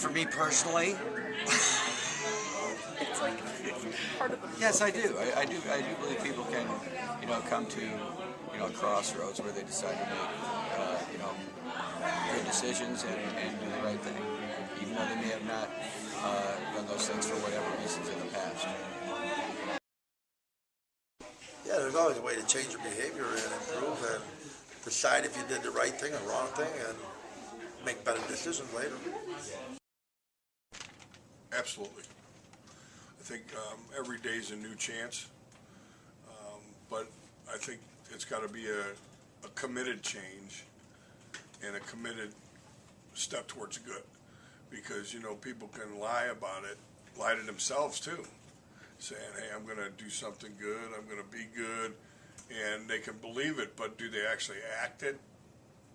For me personally, It's like part of the yes, I do. I do believe people can, come to, a crossroads where they decide to make, good decisions and do the right thing, even though they may have not done those things for whatever reasons in the past. Yeah, there's always a way to change your behavior and improve and decide if you did the right thing or wrong thing and make better decisions later. Absolutely. I think every day is a new chance, but I think it's got to be a committed change and a committed step towards good, because people can lie about it, lie to themselves too, saying, hey, I'm going to do something good, I'm going to be good, and they can believe it, but do they actually act it?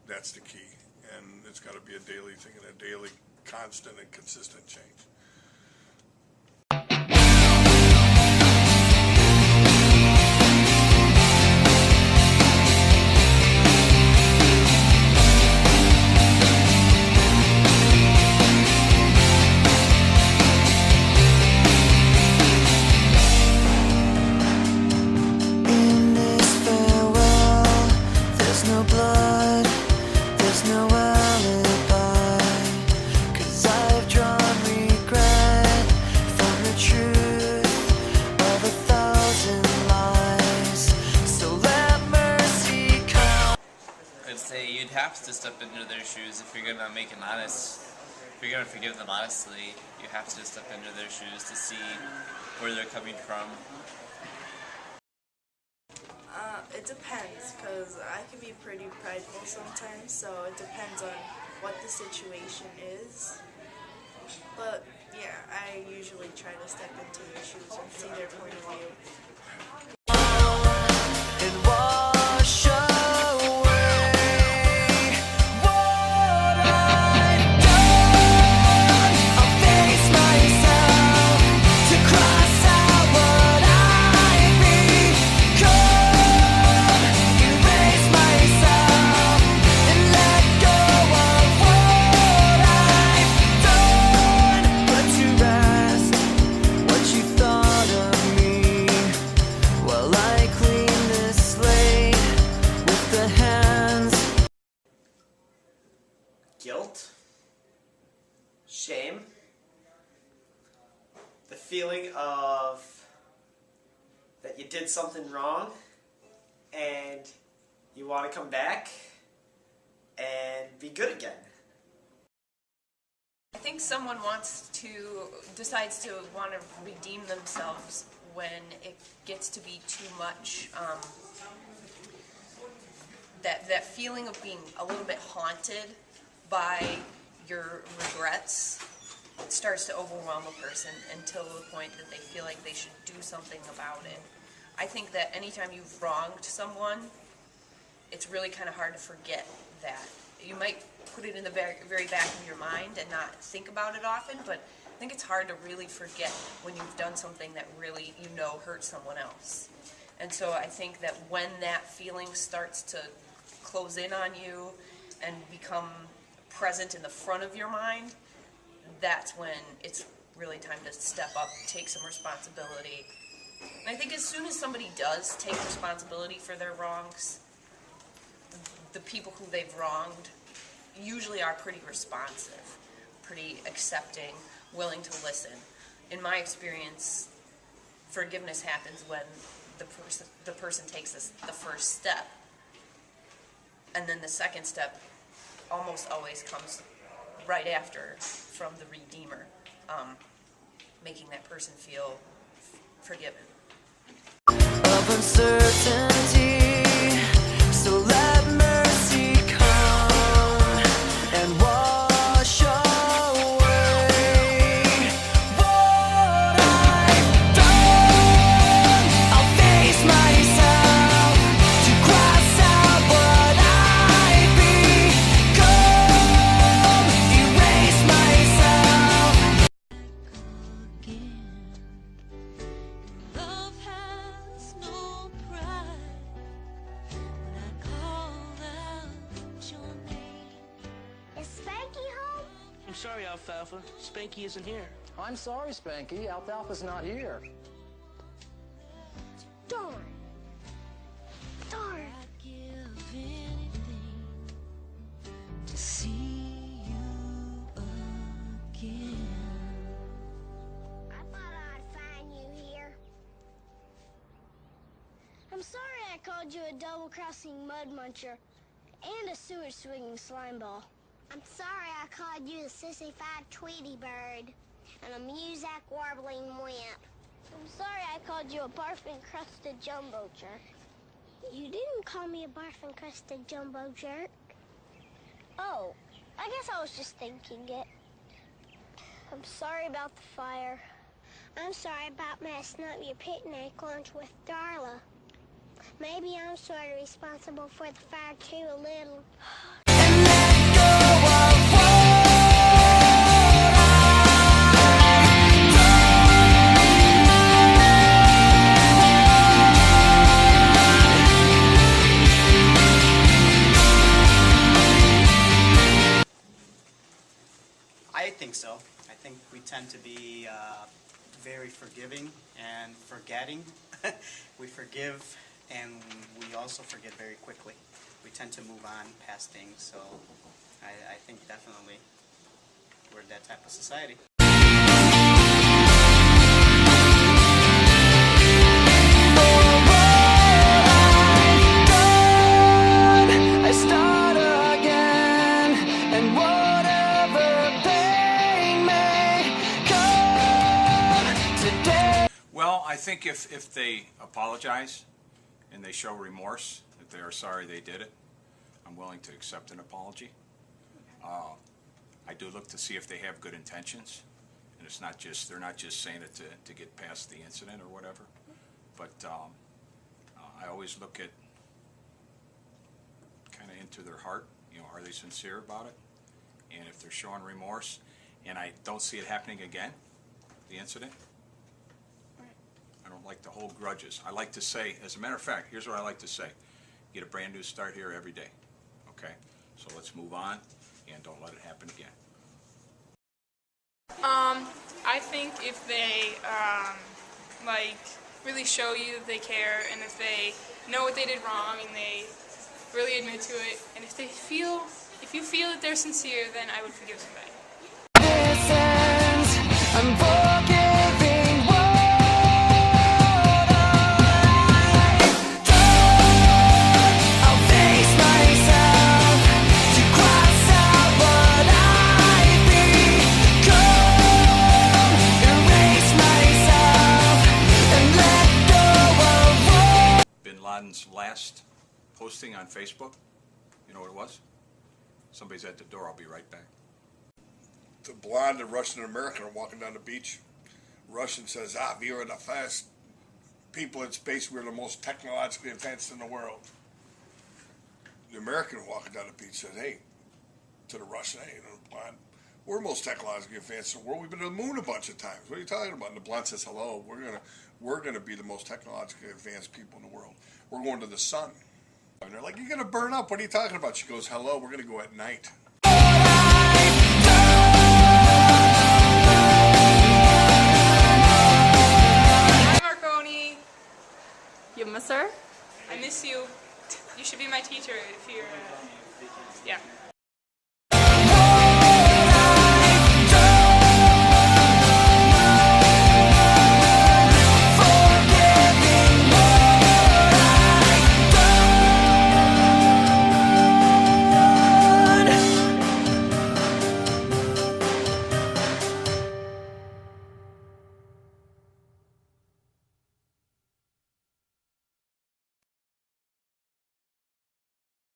That's the key, and it's got to be a daily thing and a daily constant and consistent change. You'd have to step into their shoes if you're gonna make an honest. If you're gonna forgive them honestly, you have to step into their shoes to see where they're coming from. It depends, because I can be pretty prideful sometimes, so it depends on what the situation is. But yeah, I usually try to step into their shoes and see their point of view. Guilt, shame, the feeling of that you did something wrong and you want to come back and be good again. I think someone decides to want to redeem themselves when it gets to be too much. That feeling of being a little bit haunted by your regrets starts to overwhelm a person until the point that they feel like they should do something about it. I think that anytime you've wronged someone, it's really kind of hard to forget that. You might put it in the very, very back of your mind and not think about it often, but I think it's hard to really forget when you've done something that really, hurt someone else. And so I think that when that feeling starts to close in on you and become present in the front of your mind, that's when it's really time to step up, take some responsibility. And I think as soon as somebody does take responsibility for their wrongs, the people who they've wronged usually are pretty responsive, pretty accepting, willing to listen. In my experience, forgiveness happens when the person takes the first step, and then the second step almost always comes right after from the Redeemer, making that person feel forgiven. Of uncertainty, so let mercy come and wash away what I've done. I'll face myself to cross out what I've become, erase myself. Sorry, Alfalfa. Spanky isn't here. I'm sorry, Spanky. Alfalfa's not here. Darn. Darn. I'd give anything to see you again. I thought I'd find you here. I'm sorry I called you a double-crossing mud muncher and a sewage-swinging slime ball. I'm sorry I called you a sissified Tweety bird and a muzak warbling wimp. I'm sorry I called you a barf-encrusted jumbo jerk. You didn't call me a barf-encrusted jumbo jerk. Oh, I guess I was just thinking it. I'm sorry about the fire. I'm sorry about messing up your picnic lunch with Darla. Maybe I'm sort of responsible for the fire too, a little. I think so. I think we tend to be very forgiving and forgetting. We forgive and we also forget very quickly. We tend to move on past things, so I think definitely we're that type of society. I start again, and whatever pain may come today. Well, I think if they apologize and they show remorse, that they are sorry they did it, I'm willing to accept an apology. I do look to see if they have good intentions, and it's not just, they're not just saying it to get past the incident or whatever. But I always look at kind of into their heart, you know, are they sincere about it? And if they're showing remorse, and I don't see it happening again, the incident, I don't like to hold grudges. I like to say, as a matter of fact, here's what I like to say. Get a brand new start here every day, okay? So let's move on and don't let it happen again. I think if they, like, really show you that they care, and if they know what they did wrong and they really admit to it, and if you feel that they're sincere, then I would forgive somebody. This ends, I'm forgiving what I've done. I'll face myself to cross out what I've become. Erase myself and let go of what. Bin Laden's last posting on Facebook, you know what it was? Somebody's at the door, I'll be right back. The blonde and Russian American are walking down the beach. Russian says, we are the fast people in space. We're the most technologically advanced in the world. The American walking down the beach said, hey, to the Russian, hey, the blonde, we're the most technologically advanced in the world. We've been to the moon a bunch of times. What are you talking about? And the blonde says, hello, we're gonna be the most technologically advanced people in the world. We're going to the sun. And they're like, you're gonna burn up. What are you talking about? She goes, hello, we're gonna go at night. Hi, Marconi. You miss her? I miss you. You should be my teacher if you're, yeah.